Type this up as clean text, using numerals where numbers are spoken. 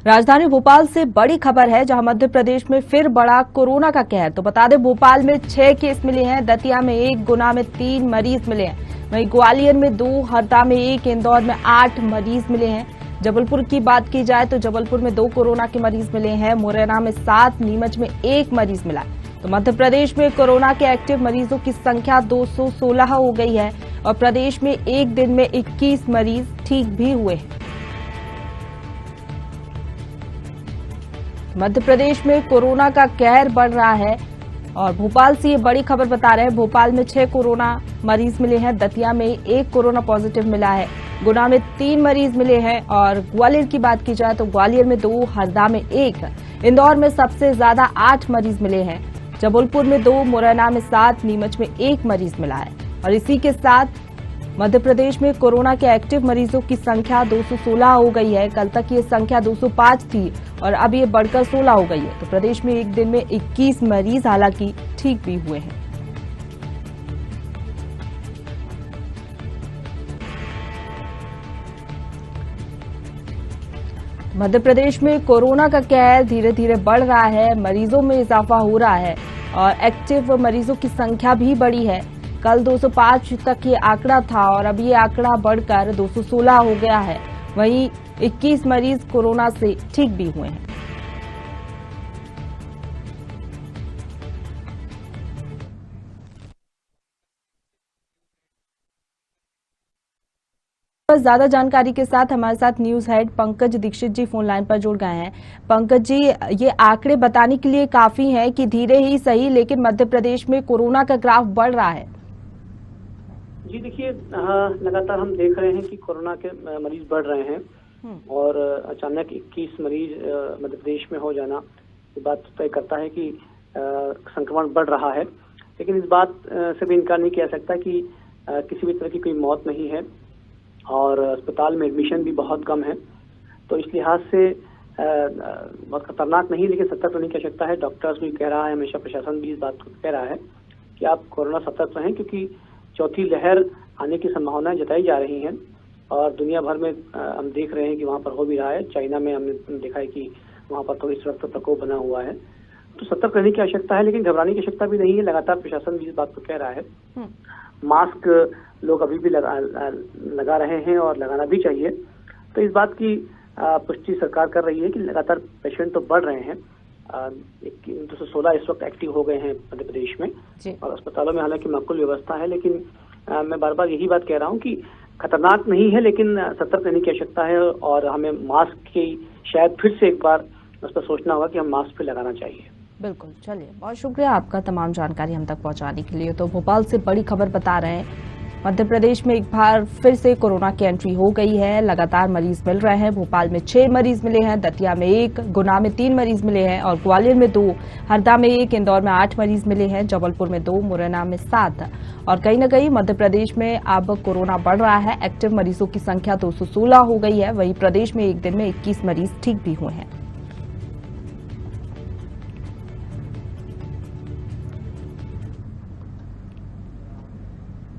राजधानी भोपाल से बड़ी खबर है, जहां मध्य प्रदेश में फिर बढ़ा कोरोना का कहर। तो बता दें, भोपाल में 6 केस मिले हैं, दतिया में 1, गुना में 3 मरीज मिले हैं। वहीं ग्वालियर में 2, हरदा में 1, इंदौर में 8 मरीज मिले हैं। जबलपुर की बात की जाए तो जबलपुर में 2 कोरोना के मरीज मिले हैं, मुरैना में 7, नीमच में 1 मरीज मिला। तो मध्य प्रदेश में कोरोना के एक्टिव मरीजों की संख्या 216 हो गई है और प्रदेश में एक दिन में 21 मरीज ठीक भी हुए हैं। मध्य प्रदेश में कोरोना का कहर बढ़ रहा है और भोपाल से ये बड़ी खबर बता रहे हैं। भोपाल में 6 कोरोना मरीज मिले हैं, दतिया में 1 कोरोना पॉजिटिव मिला है, गुना में 3 मरीज मिले हैं और ग्वालियर की बात की जाए तो ग्वालियर में 2, हरदा में 1, इंदौर में सबसे ज्यादा 8 मरीज मिले हैं, जबलपुर में 2, मुरैना में 7, नीमच में 1 मरीज मिला है। और इसी के साथ मध्य प्रदेश में कोरोना के एक्टिव मरीजों की संख्या 216 हो गई है। कल तक ये संख्या 205 थी और अब ये बढ़कर 16 हो गई है। तो प्रदेश में एक दिन में 21 मरीज हालांकि ठीक भी हुए हैं। मध्य प्रदेश में कोरोना का कहर धीरे धीरे बढ़ रहा है, मरीजों में इजाफा हो रहा है और एक्टिव मरीजों की संख्या भी बढ़ी है। कल 205 तक ये आंकड़ा था और अब ये आंकड़ा बढ़कर 216 हो गया है। वहीं 21 मरीज कोरोना से ठीक भी हुए हैं। ज्यादा जानकारी के साथ हमारे साथ न्यूज हेड पंकज दीक्षित जी फोन लाइन पर जुड़ गए हैं। पंकज जी, ये आंकड़े बताने के लिए काफी हैं कि धीरे ही सही लेकिन मध्य प्रदेश में कोरोना का ग्राफ बढ़ रहा है। जी देखिए, लगातार हम देख रहे हैं कि कोरोना के मरीज बढ़ रहे हैं और अचानक 21 मरीज मध्य प्रदेश में हो जाना ये बात तय करता है कि संक्रमण बढ़ रहा है। लेकिन इस बात से भी इनकार नहीं किया सकता कि किसी भी तरह की कोई मौत नहीं है और अस्पताल में एडमिशन भी बहुत कम है। तो इस लिहाज से बहुत खतरनाक नहीं, लेकिन सतर्क रहने की आवश्यकता है। डॉक्टर्स भी कह रहा है, हमेशा प्रशासन भी इस बात को कह रहा है कि आप कोरोना सतर्क रहें, क्योंकि चौथी लहर आने की संभावनाएं जताई जा रही हैं और दुनिया भर में हम देख रहे हैं कि वहां पर हो भी रहा है। चाइना में हमने देखा है कि वहां पर तो इस वक्त प्रकोप बना हुआ है। तो सतर्क रहने की आवश्यकता है, लेकिन घबराने की आवश्यकता भी नहीं है। लगातार प्रशासन भी इस बात को कह रहा है। मास्क लोग अभी भी लगा रहे हैं और लगाना भी चाहिए। तो इस बात की पुष्टि सरकार कर रही है कि लगातार पेशेंट तो बढ़ रहे हैं। 216 इस वक्त एक्टिव हो गए हैं मध्य प्रदेश में और अस्पतालों में हालांकि माकूल व्यवस्था है। लेकिन मैं बार बार यही बात कह रहा हूं कि खतरनाक नहीं है, लेकिन सतर्क रहने की आवश्यकता है और हमें मास्क की शायद फिर से एक बार उस पर सोचना होगा कि हम मास्क भी लगाना चाहिए। बिल्कुल, चलिए, बहुत शुक्रिया आपका तमाम जानकारी हम तक पहुंचाने के लिए। तो भोपाल से बड़ी खबर बता रहे हैं, मध्य प्रदेश में एक बार फिर से कोरोना की एंट्री हो गई है। लगातार मरीज मिल रहे हैं। भोपाल में 6 मरीज मिले हैं, दतिया में 1, गुना में 3 मरीज मिले हैं और ग्वालियर में 2, हरदा में 1, इंदौर में 8 मरीज मिले हैं, जबलपुर में 2, मुरैना में 7। और कहीं न कहीं मध्य प्रदेश में अब कोरोना बढ़ रहा है। एक्टिव मरीजों की संख्या 216 हो गई है। वहीं प्रदेश में एक दिन में 21 मरीज ठीक भी हुए हैं।